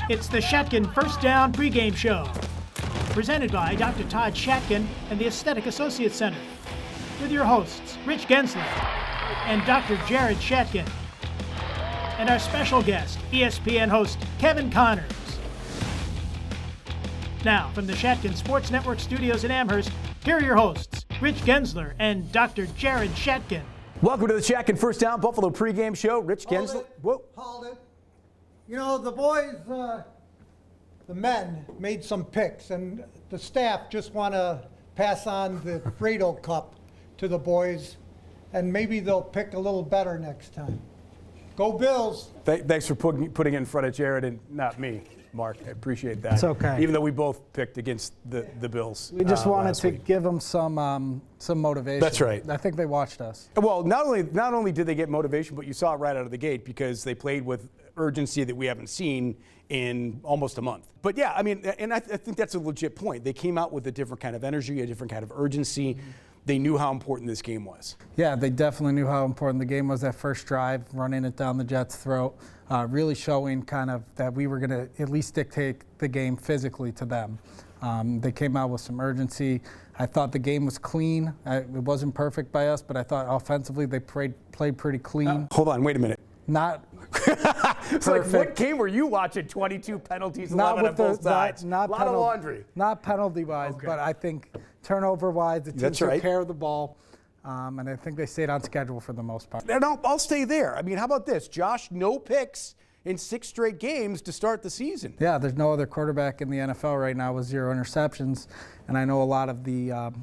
It's the Shatkin First Down pregame show, presented by Dr. Todd Shatkin and the Aesthetic Associates Center, with your hosts, Rich Gaenzler and Dr. Jared Shatkin, and our special guest, ESPN host Kevin Connors. Now, from the Shatkin Sports Network studios in Amherst, here are your hosts, Rich Gaenzler and Dr. Jared Shatkin. Welcome to the Shatkin First Down Buffalo pregame show. Rich Gaenzler. Hold it. You know, the boys, the men made some picks, and the staff just want to pass on the Fredo Cup to the boys, and maybe they'll pick a little better next time. Go Bills. Thanks for putting it in front of Jared and not me, Mark. I appreciate that. It's okay. Even though we both picked against the Bills. We just wanted to week. give them some motivation. That's right. I think they watched us. Well, not only did they get motivation, but you saw it right out of the gate because they played with urgency that we haven't seen in almost a month. But yeah, I mean, and I think that's a legit point. They came out with a different kind of energy, a different kind of urgency. Mm-hmm. They knew how important this game was. Yeah, they definitely knew how important the game was. That first drive, running it down the Jets' throat, really showing kind of that we were going to at least dictate the game physically to them. They came out with some urgency. I thought the game was clean. It wasn't perfect by us, but I thought offensively they played pretty clean. Hold on, wait a minute. Not it's like, what game were you watching? 22 penalties, 11 on both sides. A lot of laundry. Not penalty-wise, okay. But I think turnover-wise, the team took right. care of the ball, and I think they stayed on schedule for the most part. And I'll stay there. I mean, how about this? Josh, no picks in 6 straight games to start the season. Yeah, there's no other quarterback in the NFL right now with 0 interceptions, and I know a lot of the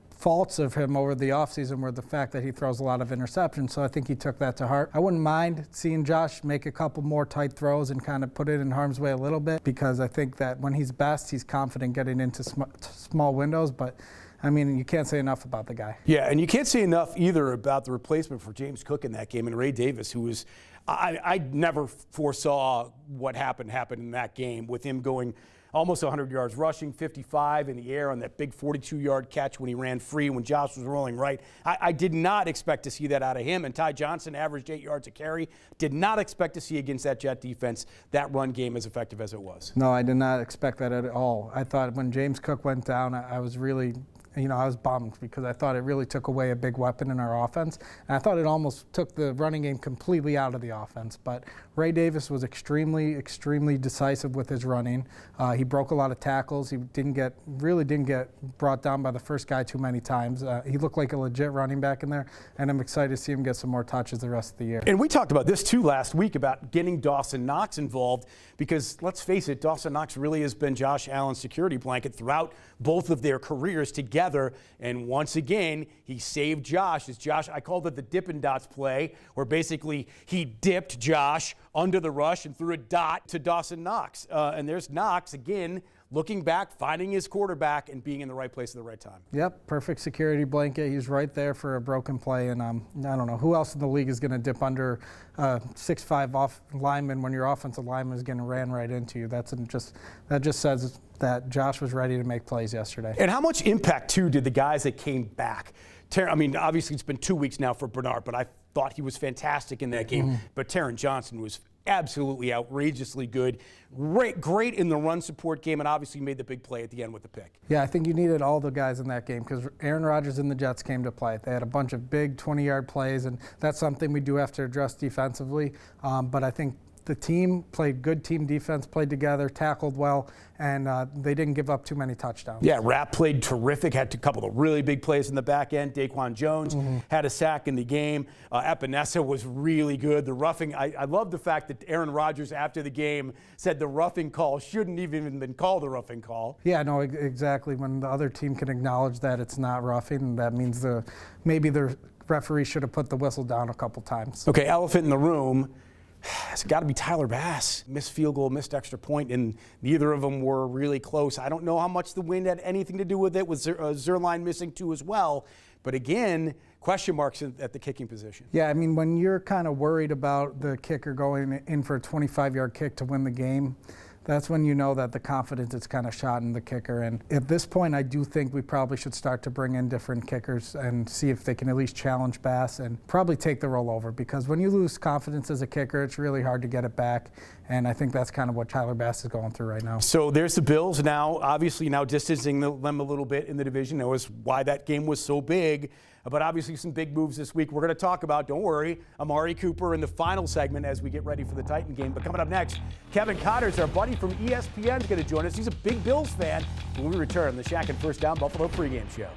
faults of him over the offseason were the fact that he throws a lot of interceptions, so I think he took that to heart. I wouldn't mind seeing Josh make a couple more tight throws and kind of put it in harm's way a little bit, because I think that when he's best, he's confident getting into small windows, but I mean, you can't say enough about the guy. Yeah, and you can't say enough either about the replacement for James Cook in that game, and Ray Davis, who was, I never foresaw what happened in that game with him going almost 100 yards rushing, 55 in the air on that big 42-yard catch when he ran free when Josh was rolling right. I did not expect to see that out of him. And Ty Johnson averaged 8 yards a carry. Did not expect to see against that Jet defense that run game as effective as it was. No, I did not expect that at all. I thought when James Cook went down, I was really, I was bummed because I thought it really took away a big weapon in our offense. And I thought it almost took the running game completely out of the offense. But Ray Davis was extremely, extremely decisive with his running. He broke a lot of tackles. He really didn't get brought down by the first guy too many times. He looked like a legit running back in there, and I'm excited to see him get some more touches the rest of the year. And we talked about this too last week about getting Dawson Knox involved because let's face it, Dawson Knox really has been Josh Allen's security blanket throughout both of their careers together. And once again, he saved Josh. I called it the Dippin' Dots play, where basically he dipped Josh under the rush and threw a dot to Dawson Knox. And there's Knox, again, looking back, finding his quarterback, and being in the right place at the right time. Yep, perfect security blanket. He's right there for a broken play. And I don't know who else in the league is going to dip under 6'5" off lineman when your offensive lineman is getting ran right into you. That just says that Josh was ready to make plays yesterday. And how much impact, too, did the guys that came back? I mean, obviously it's been 2 weeks now for Bernard, but I thought he was fantastic in that game. Mm-hmm. But Taron Johnson was absolutely outrageously good. Great in the run support game, and obviously made the big play at the end with the pick. Yeah, I think you needed all the guys in that game because Aaron Rodgers and the Jets came to play. They had a bunch of big 20-yard plays, and that's something we do have to address defensively. But I think the team played good team defense, played together, tackled well, and they didn't give up too many touchdowns. Yeah, Rapp played terrific, had a couple of really big plays in the back end. Daquan Jones had a sack in the game. Epinesa was really good. The roughing, I love the fact that Aaron Rodgers after the game said the roughing call shouldn't even been called a roughing call. Yeah, no, exactly. When the other team can acknowledge that it's not roughing, that means maybe the referee should have put the whistle down a couple times. Okay, elephant in the room. It's got to be Tyler Bass. Missed field goal, missed extra point, and neither of them were really close. I don't know how much the wind had anything to do with it, with Zerline missing 2 as well. But again, question marks at the kicking position. Yeah, I mean, when you're kind of worried about the kicker going in for a 25-yard kick to win the game, that's when you know that the confidence is kind of shot in the kicker. And at this point, I do think we probably should start to bring in different kickers and see if they can at least challenge Bass and probably take the role over, because when you lose confidence as a kicker, it's really hard to get it back. And I think that's kind of what Tyler Bass is going through right now. So there's the Bills now, obviously now distancing them a little bit in the division. That was why that game was so big. But obviously some big moves this week we're going to talk about. Don't worry, Amari Cooper in the final segment as we get ready for the Titan game. But coming up next, Kevinconnors, our buddy from ESPN, is going to join us. He's a big Bills fan. When we return, the Shatkin First Down Buffalo pregame show.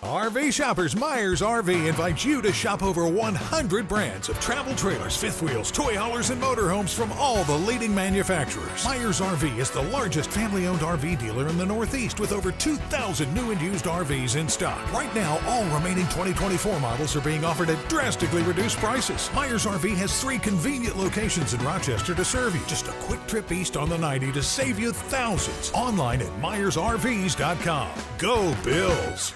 RV shoppers, Myers RV invites you to shop over 100 brands of travel trailers, fifth wheels, toy haulers, and motorhomes from all the leading manufacturers. Myers RV is the largest family-owned RV dealer in the Northeast with over 2,000 new and used RVs in stock. Right now, all remaining 2024 models are being offered at drastically reduced prices. Myers RV has 3 convenient locations in Rochester to serve you. Just a quick trip east on the 90 to save you thousands. Online at MyersRVs.com. Go Bills!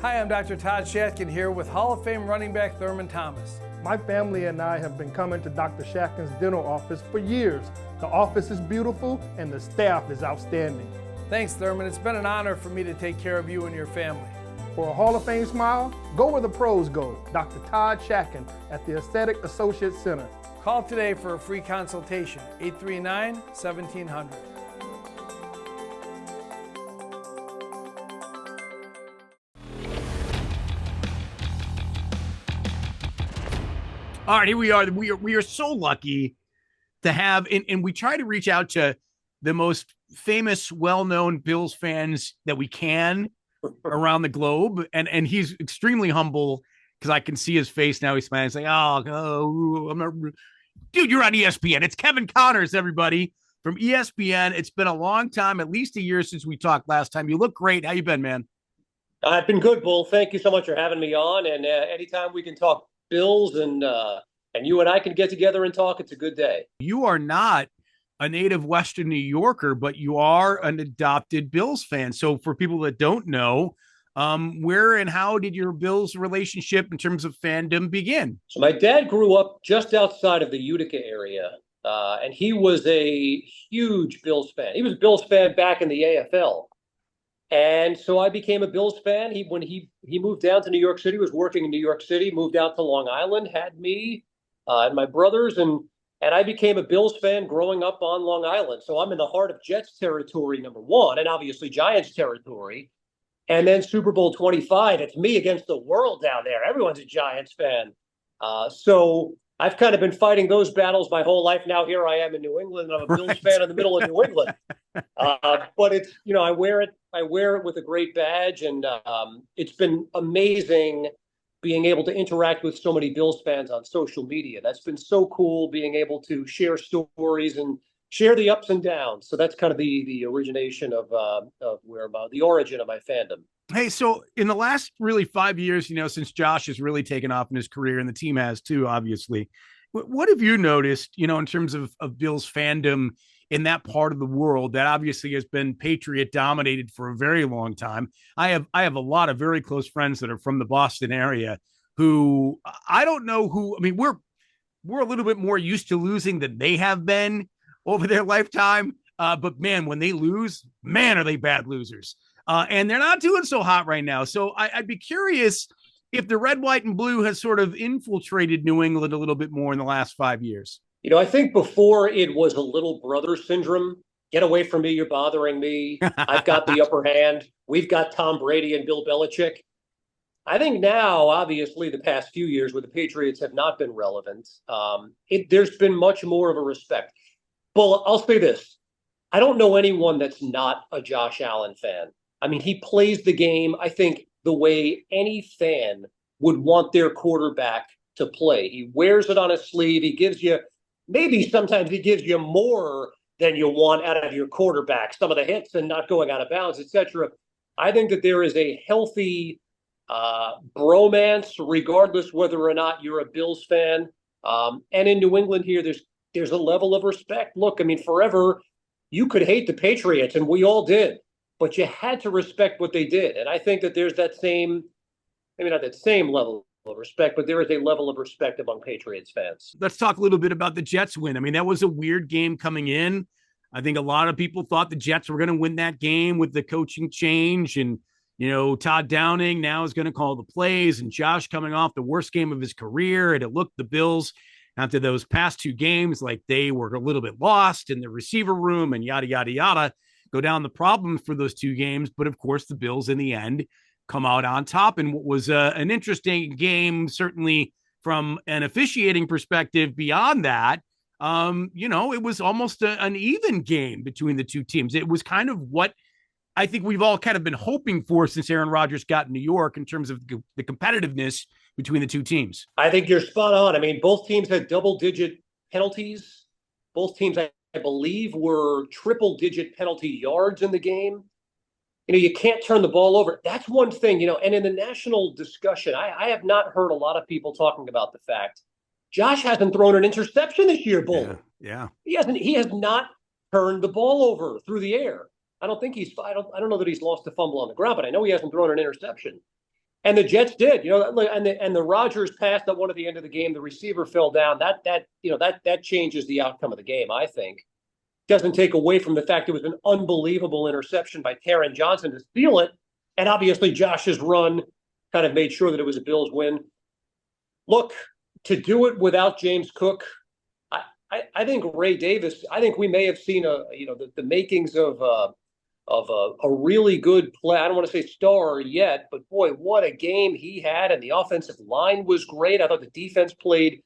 Hi, I'm Dr. Todd Shatkin here with Hall of Fame running back Thurman Thomas. My family and I have been coming to Dr. Shatkin's dental office for years. The office is beautiful and the staff is outstanding. Thanks, Thurman. It's been an honor for me to take care of you and your family. For a Hall of Fame smile, go where the pros go. Dr. Todd Shatkin at the Aesthetic Associates Center. Call today for a free consultation, 839-1700. All right, here we are. We are so lucky to have, and we try to reach out to the most famous, well-known Bills fans that we can around the globe. And he's extremely humble because I can see his face now. He's smiling. He's like, oh, I'm not. Dude, you're on ESPN. It's Kevinconnors, everybody, from ESPN. It's been a long time, at least a year since we talked last time. You look great. How you been, man? I've been good, Bull. Thank you so much for having me on. And anytime we can talk Bills and you and I can get together and talk, it's a good day. You are not a native Western New Yorker, but you are an adopted Bills fan. So for people that don't know, where and how did your Bills relationship in terms of fandom begin? So my dad grew up just outside of the Utica area, and he was a huge Bills fan. He was a Bills fan back in the AFL. And so I became a Bills fan. When he moved down to New York City, was working in New York City, moved out to Long Island, had me and my brothers, and I became a Bills fan growing up on Long Island. So I'm in the heart of Jets territory, number one, and obviously Giants territory. And then Super Bowl 25, it's me against the world down there. Everyone's a Giants fan. So I've kind of been fighting those battles my whole life. Now here I am in New England, and I'm a Bills fan in the middle of New England. But it's, I wear it with a great badge, and it's been amazing being able to interact with so many Bills fans on social media. That's been so cool, being able to share stories and share the ups and downs. So that's kind of the origination of where the origin of my fandom. Hey, so in the last really 5 years, since Josh has really taken off in his career, and the team has too, obviously, what have you noticed, in terms of Bills fandom in that part of the world that obviously has been Patriot dominated for a very long time? I have a lot of very close friends that are from the Boston area who I don't know who, we're a little bit more used to losing than they have been over their lifetime. But man, when they lose, man, are they bad losers. And they're not doing so hot right now. So I'd be curious if the red, white, and blue has sort of infiltrated New England a little bit more in the last 5 years. I think before it was a little brother syndrome. Get away from me. You're bothering me. I've got the upper hand. We've got Tom Brady and Bill Belichick. I think now, obviously, the past few years where the Patriots have not been relevant, there's been much more of a respect. But I'll say this. I don't know anyone that's not a Josh Allen fan. He plays the game, I think, the way any fan would want their quarterback to play. He wears it on his sleeve. He gives you, maybe sometimes he gives you more than you want out of your quarterback, some of the hits and not going out of bounds, etc. I think that there is a healthy bromance, regardless whether or not you're a Bills fan. And in New England here, there's a level of respect. Look, forever you could hate the Patriots, and we all did, but you had to respect what they did. And I think that there's that same, maybe not that same level of respect, but there is a level of respect among Patriots fans. Let's talk a little bit about the Jets win. I mean, that was a weird game coming in. I think a lot of people thought the Jets were going to win that game with the coaching change. And, Todd Downing now is going to call the plays, and Josh coming off the worst game of his career. And it looked the Bills after those past two games like they were a little bit lost in the receiver room and yada, yada, yada. Go down the problems for those two games. But, of course, the Bills in the end come out on top in what was an interesting game, certainly from an officiating perspective. Beyond that, it was almost an even game between the two teams. It was kind of what I think we've all kind of been hoping for since Aaron Rodgers got in New York in terms of the competitiveness between the two teams. I think you're spot on. I mean, both teams had double-digit penalties. Both teams, I believe, were triple-digit penalty yards in the game. You can't turn the ball over. That's one thing, and in the national discussion, I have not heard a lot of people talking about the fact Josh hasn't thrown an interception this year, Bull. Yeah. He has not turned the ball over through the air. I don't know that he's lost a fumble on the ground, but I know he hasn't thrown an interception. And the Jets did, and the Rodgers pass that one at the end of the game, the receiver fell down. That changes the outcome of the game, I think. Doesn't take away from the fact it was an unbelievable interception by Taron Johnson to steal it. And obviously Josh's run kind of made sure that it was a Bills win. Look, to do it without James Cook, I think Ray Davis, I think we may have seen the makings of a really good play. I don't want to say star yet, but boy, what a game he had. And the offensive line was great. I thought the defense played.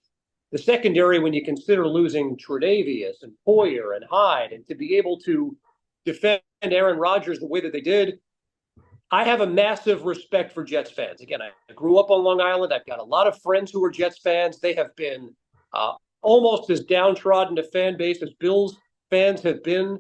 The secondary, when you consider losing Tre'Davious and Poyer and Hyde, and to be able to defend Aaron Rodgers the way that they did, I have a massive respect for Jets fans. Again, I grew up on Long Island. I've got a lot of friends who are Jets fans. They have been almost as downtrodden a fan base as Bills fans have been.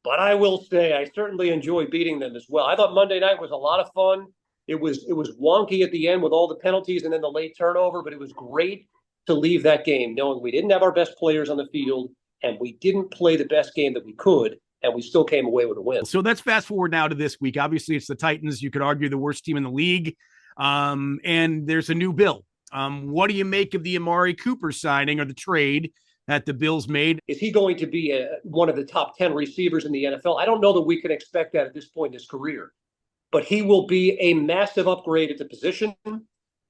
But I will say I certainly enjoy beating them as well. I thought Monday night was a lot of fun. It was wonky at the end with all the penalties and then the late turnover, but it was great to leave that game knowing we didn't have our best players on the field and we didn't play the best game that we could, and we still came away with a win. So let's fast forward now to this week. Obviously, it's the Titans. You could argue the worst team in the league, and there's a new bill. What do you make of the Amari Cooper signing or the trade that the Bills made? Is he going to be one of the top 10 receivers in the NFL? I don't know that we can expect that at this point in his career, but he will be a massive upgrade at the position.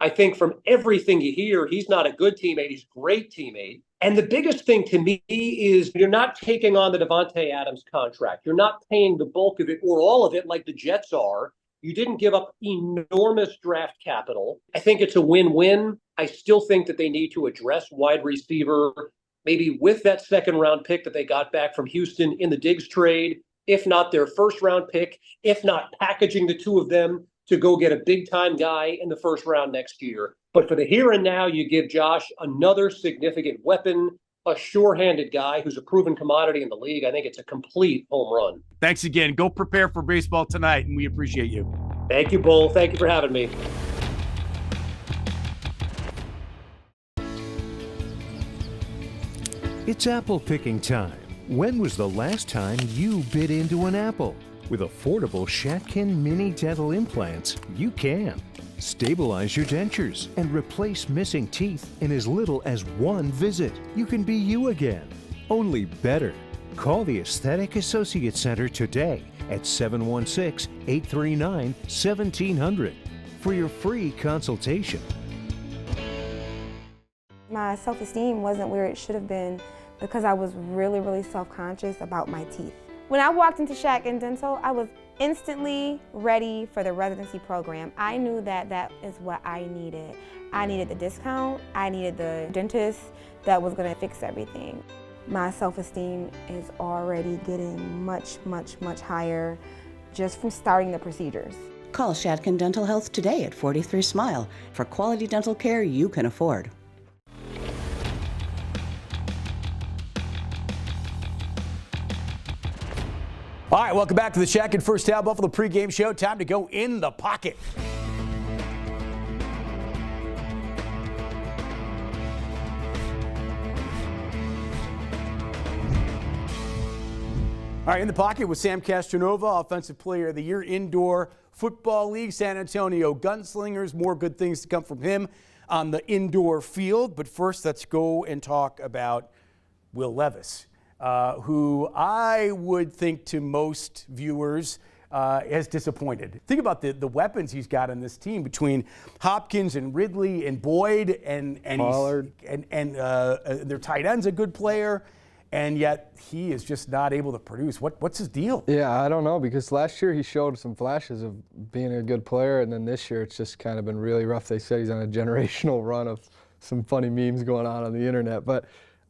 I think from everything you hear, he's not a good teammate. He's a great teammate. And the biggest thing to me is you're not taking on the Devontae Adams contract. You're not paying the bulk of it or all of it like the Jets are. You didn't give up enormous draft capital. I think it's a win-win. I still think that they need to address wide receiver, maybe with that second-round pick that they got back from Houston in the Diggs trade, if not their first-round pick, if not packaging the two of them to go get a big-time guy in the first round next year. But for the here and now, you give Josh another significant weapon, a sure-handed guy who's a proven commodity in the league. I think it's a complete home run. Thanks again. Go prepare for baseball tonight, and we appreciate you. Thank you, Bull. Thank you for having me. It's apple picking time. When was the last time you bit into an apple? With affordable Shatkin mini dental implants, you can. Stabilize your dentures and replace missing teeth in as little as one visit. You can be you again, only better. Call the Aesthetic Associate Center today at 716-839-1700 for your free consultation. My self-esteem wasn't where it should have been because I was really, really self-conscious about my teeth. When I walked into Shatkin Dental, I was instantly ready for the residency program. I knew that that is what I needed. I needed the discount. I needed the dentist that was gonna fix everything. My self-esteem is already getting much, much, much higher just from starting the procedures. Call Shatkin Dental Health today at 43 Smile for quality dental care you can afford. All right, welcome back to the Shatkin F.I.R.S.T Buffalo pregame show. Time to go in the pocket. All right, in the pocket with Sam Castronova, Offensive Player of the Year, Indoor Football League, San Antonio Gunslingers. More good things to come from him. on the indoor field. But first, let's go and talk about Will Levis, who I would think to most viewers has disappointed. Think about the weapons he's got on this team between Hopkins and Ridley and Boyd and Pollard. and their tight end's a good player, and yet he is just not able to produce. What's his deal? Yeah, I don't know, because last year he showed some flashes of being a good player, and then this year it's just kind of been really rough. They said he's on a generational run of some funny memes going on the internet, but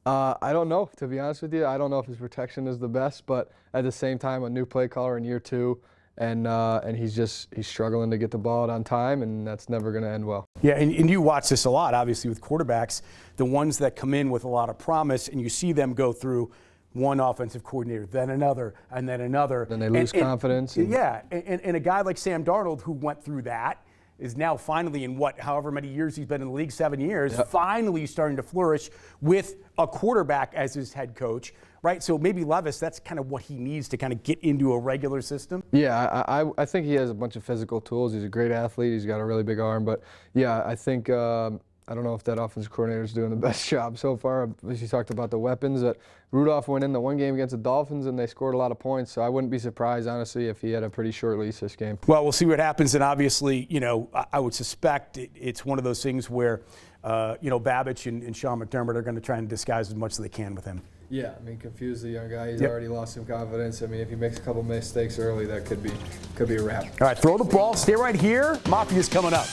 I don't know, to be honest with you. I don't know if his protection is the best, but at the same time, a new play caller in year 2, and he's struggling to get the ball out on time, and that's never going to end well. Yeah, and you watch this a lot, obviously, with quarterbacks, the ones that come in with a lot of promise, and you see them go through one offensive coordinator, then another, and then another. Then they lose confidence. Yeah, and a guy like Sam Darnold, who went through that, is now finally in however many years he's been in the league, 7 years, finally starting to flourish with a quarterback as his head coach, right? So maybe Levis, that's kind of what he needs to kind of get into a regular system. Yeah, I think he has a bunch of physical tools. He's a great athlete. He's got a really big arm. But, yeah, I think I don't know if that offensive coordinator is doing the best job so far. You talked about the weapons. That Rudolph went in the one game against the Dolphins, and they scored a lot of points. So I wouldn't be surprised, honestly, if he had a pretty short leash this game. Well, we'll see what happens. And obviously, I would suspect it's one of those things where, Babbage and Sean McDermott are going to try and disguise as much as they can with him. Yeah, confuse the young guy. He's already lost some confidence. If he makes a couple mistakes early, that could be a wrap. All right, throw the ball. Stay right here. Mafia's coming up.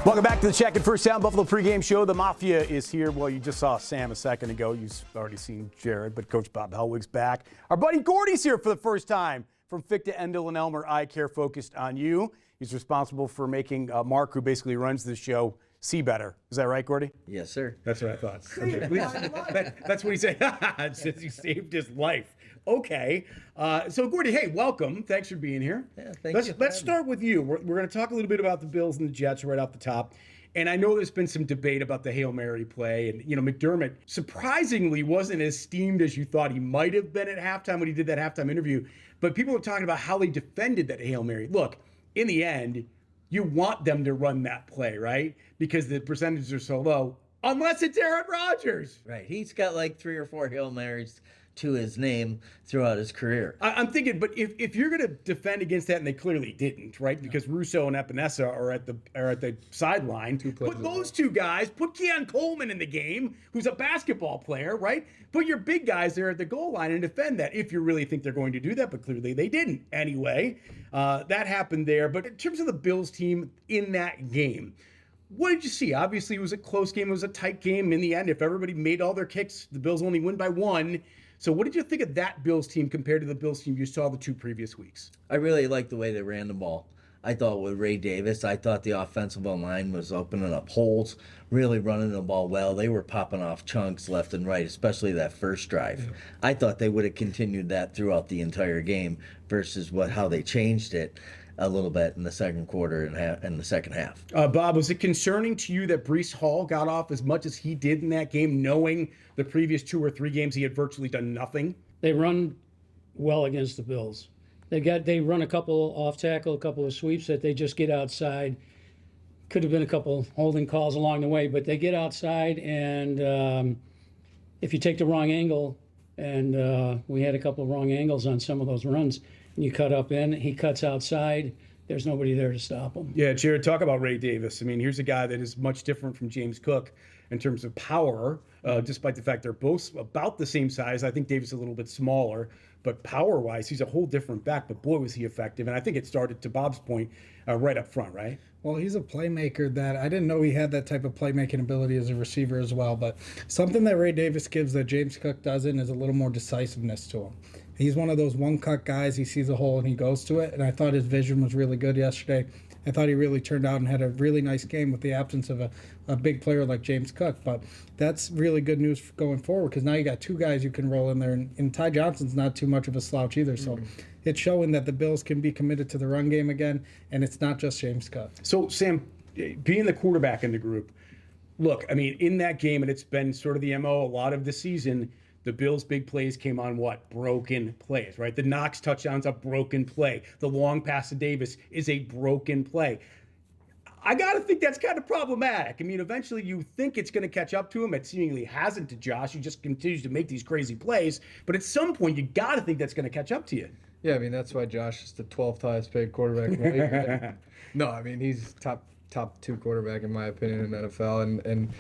Welcome back to the Shatkin First Down Buffalo pregame show. The Mafia is here. Well, you just saw Sam a second ago. You've already seen Jared, but Coach Bob Hellwig's back. Our buddy Gordy's here for the first time from Fichte, Endel, and Elmer Eye Care, focused on you. He's responsible for making Mark, who basically runs the show, see better. Is that right, Gordy? Yes, sir. That's what I thought. Okay. That's what he said. Since he saved his life. Okay. So, Gordy, hey, welcome. Thanks for being here. Yeah, thank you. Let's start with you. We're going to talk a little bit about the Bills and the Jets right off the top. And I know there's been some debate about the Hail Mary play. And, McDermott surprisingly wasn't as steamed as you thought he might have been at halftime when he did that halftime interview. But people were talking about how they defended that Hail Mary. Look, in the end, you want them to run that play, right? Because the percentages are so low, unless it's Aaron Rodgers. Right. He's got like 3 or 4 Hail Marys to his name throughout his career. I'm thinking, but if you're going to defend against that, and they clearly didn't, right? Because Russo and Epinesa are at the sideline. Put those two guys, put Keon Coleman in the game, who's a basketball player, right? Put your big guys there at the goal line and defend that if you really think they're going to do that, but clearly they didn't. Anyway, that happened there. But in terms of the Bills team in that game, what did you see? Obviously, it was a close game. It was a tight game. In the end, if everybody made all their kicks, the Bills only win by 1. So what did you think of that Bills team compared to the Bills team you saw the 2 previous weeks? I really liked the way they ran the ball. I thought with Ray Davis, I thought the offensive line was opening up holes, really running the ball well. They were popping off chunks left and right, especially that first drive. Yeah. I thought they would have continued that throughout the entire game versus how they changed it a little bit in the second quarter and the second half. Bob, was it concerning to you that Breece Hall got off as much as he did in that game, knowing the previous 2 or 3 games he had virtually done nothing? They run well against the Bills. They run a couple off tackle, a couple of sweeps that they just get outside. Could have been a couple holding calls along the way, but they get outside, and if you take the wrong angle, and we had a couple of wrong angles on some of those runs, and you cut up in, he cuts outside, there's nobody there to stop him. Yeah, Jared, talk about Ray Davis. Here's a guy that is much different from James Cook in terms of power, despite the fact they're both about the same size. I think Davis is a little bit smaller, but power-wise, he's a whole different back. But boy, was he effective. And I think it started, to Bob's point, right up front, right? Well, he's a playmaker that I didn't know he had that type of playmaking ability as a receiver as well. But something that Ray Davis gives that James Cook doesn't is a little more decisiveness to him. He's one of those one-cut guys. He sees a hole and he goes to it. And I thought his vision was really good yesterday. I thought he really turned out and had a really nice game with the absence of a big player like James Cook. But that's really good news going forward because now you got 2 guys you can roll in there. And Ty Johnson's not too much of a slouch either. So it's showing that the Bills can be committed to the run game again, and it's not just James Cook. So, Sam, being the quarterback in the group, look, in that game, and it's been sort of the MO a lot of the season, the Bills' big plays came on what? Broken plays, right? The Knox touchdown's a broken play. The long pass to Davis is a broken play. I got to think that's kind of problematic. I mean, eventually you think it's going to catch up to him. It seemingly hasn't to Josh. He just continues to make these crazy plays. But at some point, you got to think that's going to catch up to you. Yeah, I mean, that's why Josh is the 12th highest paid quarterback in the league. No, I mean, he's top 2 quarterback, in my opinion, in the NFL. And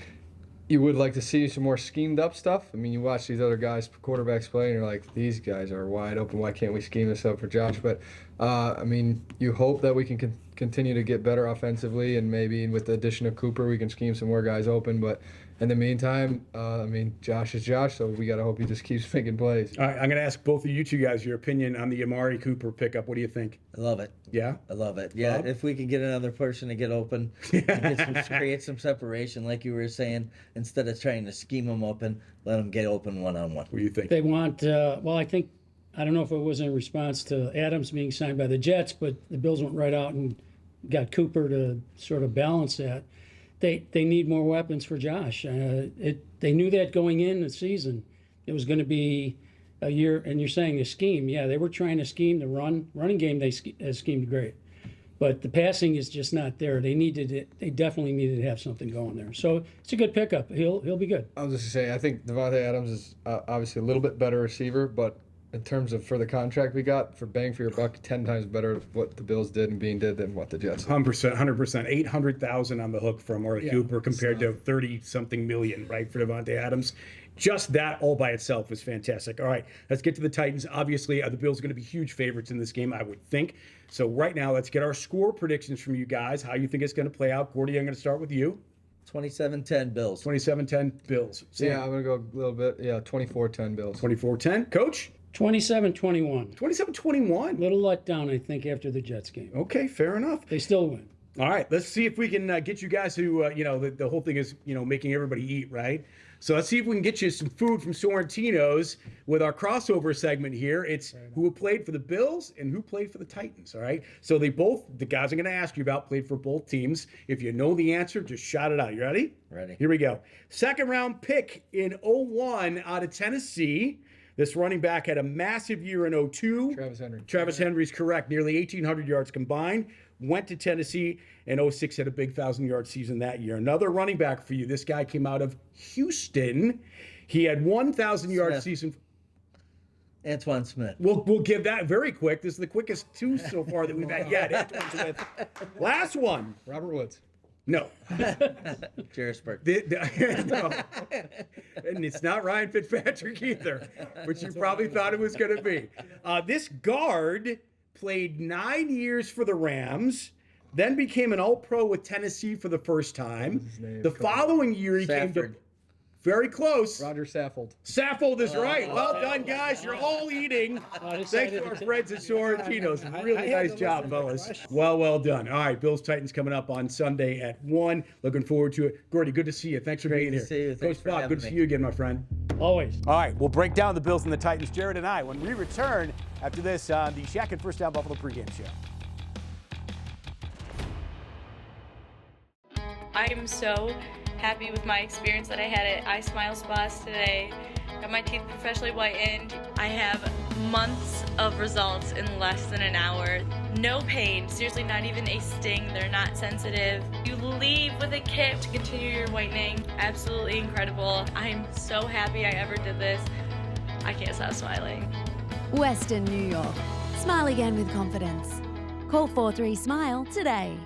you would like to see some more schemed up stuff. I mean, you watch these other guys, quarterbacks play, and you're like, these guys are wide open. Why can't we scheme this up for Josh? But, I mean, you hope that we can continue to get better offensively, and maybe with the addition of Cooper, we can scheme some more guys open. But in the meantime, I mean, Josh is Josh, so we got to hope he just keeps making plays. All right, I'm going to ask both of you two guys your opinion on the Amari Cooper pickup. What do you think? I love it. Yeah? I love it. Yeah, Bob? if we could get another person to get open, and create some separation, like you were saying, instead of trying to scheme them open, let them get open one-on-one. What do you think? They want, well, I don't know if it was in response to Adams being signed by the Jets, but the Bills went right out and got Cooper to sort of balance that. They need more weapons for Josh. They knew that going in the season. It was going to be a year, and you're saying a scheme. Yeah, they were trying to scheme the running game. They schemed great, but the passing is just not there. They definitely needed to have something going there. So it's a good pickup. He'll be good. I was just going to say, I think Devontae Adams is obviously a little bit better receiver, but in terms of for the contract we got, for bang for your buck, 10 times better what the Bills did and Bean did than what the Jets did. 100%, 100%. $800,000 on the hook from Amari Cooper compared to 30-something million, right, for Devontae Adams. Just that all by itself was fantastic. All right, let's get to the Titans. Obviously, the Bills are going to be huge favorites in this game, I would think. So right now, let's get our score predictions from you guys, how you think it's going to play out. Gordy, I'm going to start with you. 27-10 Bills. 27-10 Bills. Sam? Yeah, I'm going to go a little bit. Yeah, 24-10 Bills. 24-10. Coach? 27-21. 27-21. Little letdown, I think, after the Jets game. Okay, fair enough. They still win. All right, let's see if we can get you guys who, the whole thing is, making everybody eat, right? So let's see if we can get you some food from Sorrentino's with our crossover segment here. It's who played for the Bills and who played for the Titans, all right? So the guys I'm going to ask you about played for both teams. If you know the answer, just shout it out. You ready? Ready. Here we go. Second round pick in 01 out of Tennessee. This running back had a massive year in 02. Travis Henry. Travis Henry's correct. Nearly 1,800 yards combined. Went to Tennessee, and 06 had a big 1,000-yard season that year. Another running back for you. This guy came out of Houston. He had 1,000-yard season. Antoine Smith. We'll give that very quick. This is the quickest 2 so far that we've had yet. Antoine Smith. Last one. Robert Woods. No. Jarrisburg. No. And it's not Ryan Fitzpatrick either, which you probably thought it was going to be. This guard played 9 years for the Rams, then became an All-Pro with Tennessee for the first time. The following year, he came to... Very close. Roger Saffold. Saffold is right. Well done, guys. You're all eating. Thanks to our friends at Sorrentino's. Really nice job, fellas. Well done. All right, Bills-Titans coming up on Sunday at 1. Looking forward to it. Gordy, good to see you. Thanks for being here. Good to see you. Thanks Coach Bob, good to see you again, my friend. Always. All right, we'll break down the Bills and the Titans, Jared and I, when we return after this on the Shatkin First Down Buffalo pregame show. I am so happy with my experience that I had at I Smile Spas today. Got my teeth professionally whitened. I have months of results in less than an hour. No pain, seriously not even a sting. They're not sensitive. You leave with a kit to continue your whitening. Absolutely incredible. I'm so happy I ever did this. I can't stop smiling. Western New York. Smile again with confidence. Call 43SMILE today.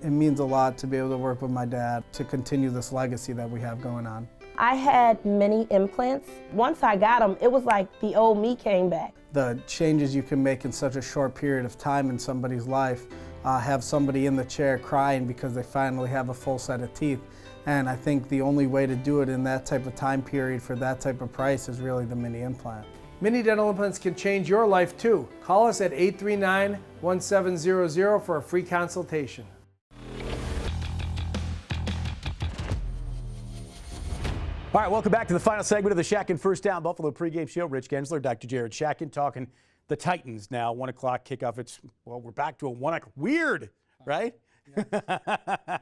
It means a lot to be able to work with my dad to continue this legacy that we have going on. I had many implants. Once I got them, it was like the old me came back. The changes you can make in such a short period of time in somebody's life, have somebody in the chair crying because they finally have a full set of teeth. And I think the only way to do it in that type of time period for that type of price is really the mini implant. Mini dental implants can change your life too. Call us at 839-1700 for a free consultation. All right, welcome back to the final segment of the Shatkin First Down Buffalo pregame show. Rich Gaenzler, Dr. Jared Shatkin talking the Titans now. 1 o'clock kickoff. We're back to a 1 o'clock. Weird, right? Yeah.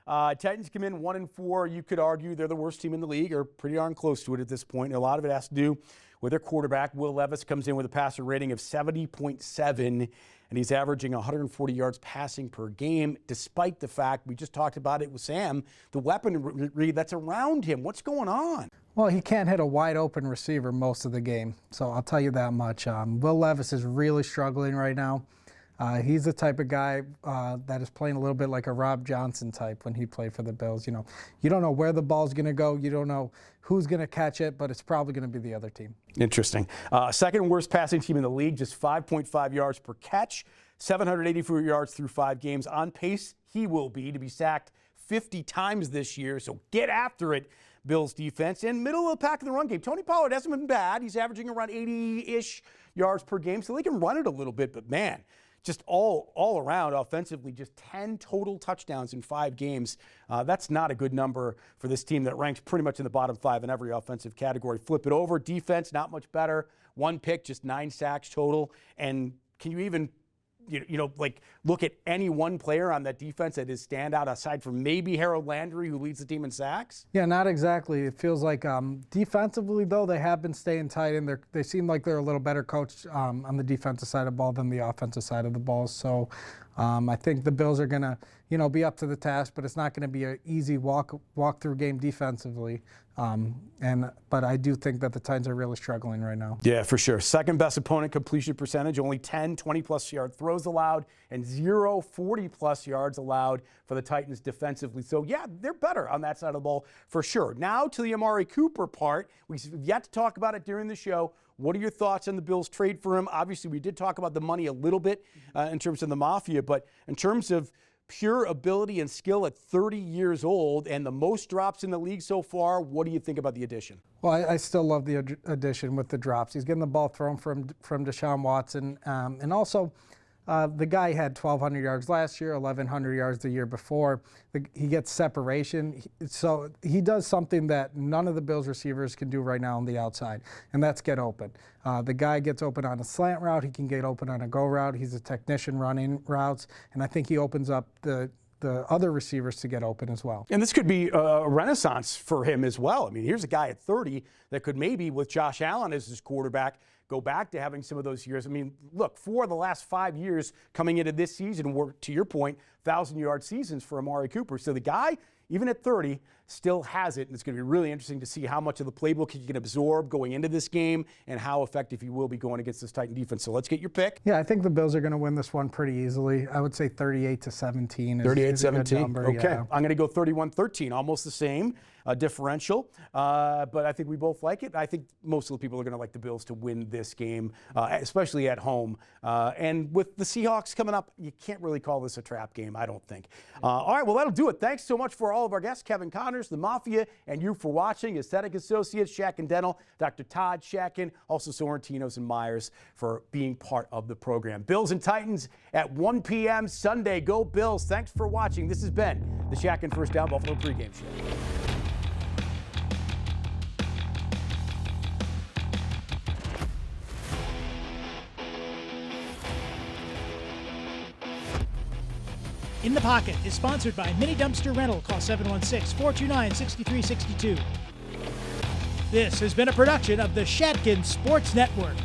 Titans come in 1-4. You could argue they're the worst team in the league, or pretty darn close to it at this point. And a lot of it has to do with their quarterback. Will Levis comes in with a passer rating of 70.7. and he's averaging 140 yards passing per game, despite the fact, we just talked about it with Sam, the weaponry that's around him. What's going on? Well, he can't hit a wide open receiver most of the game, so I'll tell you that much. Will Levis is really struggling right now. He's the type of guy that is playing a little bit like a Rob Johnson type when he played for the Bills. You know, you don't know where the ball's going to go. You don't know who's going to catch it, but it's probably going to be the other team. Interesting. Second worst passing team in the league, just 5.5 yards per catch, 784 yards through 5 games. On pace, he will be to be sacked 50 times this year, so get after it, Bills defense. And middle of the pack in the run game. Tony Pollard hasn't been bad. He's averaging around 80-ish yards per game, so they can run it a little bit, but man, just all around offensively, just 10 total touchdowns in 5 games. That's not a good number for this team that ranks pretty much in the bottom 5 in every offensive category. Flip it over, defense, not much better. 1 pick, just 9 sacks total. And can you even, like look at any one player on that defense that is standout aside from maybe Harold Landry, who leads the team in sacks? Yeah, not exactly. It feels like defensively, though, they have been staying tight, and they seem like they're a little better coached on the defensive side of the ball than the offensive side of the ball. So I think the Bills are going to, be up to the task, but it's not going to be an easy walk-through game defensively. But I do think that the Titans are really struggling right now. Yeah, for sure. Second best opponent completion percentage, only 10 20-plus yard throws allowed and 0 40-plus yards allowed for the Titans defensively. So, yeah, they're better on that side of the ball for sure. Now to the Amari Cooper part. We've yet to talk about it during the show. What are your thoughts on the Bills' trade for him? Obviously, we did talk about the money a little bit in terms of the Mafia, but in terms of pure ability and skill at 30 years old and the most drops in the league so far, what do you think about the addition? Well, I still love the addition with the drops. He's getting the ball thrown from Deshaun Watson. And also, the guy had 1,200 yards last year, 1,100 yards the year before. He gets separation. So he does something that none of the Bills receivers can do right now on the outside, and that's get open. The guy gets open on a slant route. He can get open on a go route. He's a technician running routes, and I think he opens up the other receivers to get open as well. And this could be a renaissance for him as well. I mean, here's a guy at 30 that could maybe, with Josh Allen as his quarterback, go back to having some of those years. I mean, look, 4 of the last 5 years coming into this season were, to your point, 1,000-yard seasons for Amari Cooper. So the guy, even at 30, still has it, and it's going to be really interesting to see how much of the playbook he can absorb going into this game and how effective he will be going against this Titan defense. So let's get your pick. Yeah, I think the Bills are going to win this one pretty easily. I would say 38-17 is a good number. Okay, yeah. I'm going to go 31-13, almost the same differential, but I think we both like it. I think most of the people are going to like the Bills to win this game, especially at home. And with the Seahawks coming up, you can't really call this a trap game, I don't think. All right, well, that'll do it. Thanks so much for all of our guests, Kevin Connors, the Mafia, and you for watching. Aesthetic Associates, Shatkin Dental, Dr. Todd Shatkin, also Sorrentinos and Myers for being part of the program. Bills and Titans at 1 p.m. Sunday. Go Bills. Thanks for watching. This has been the Shatkin First Down Buffalo pregame show. In the Pocket is sponsored by Mini Dumpster Rental. Call 716-429-6362. This has been a production of the Shatkin Sports Network.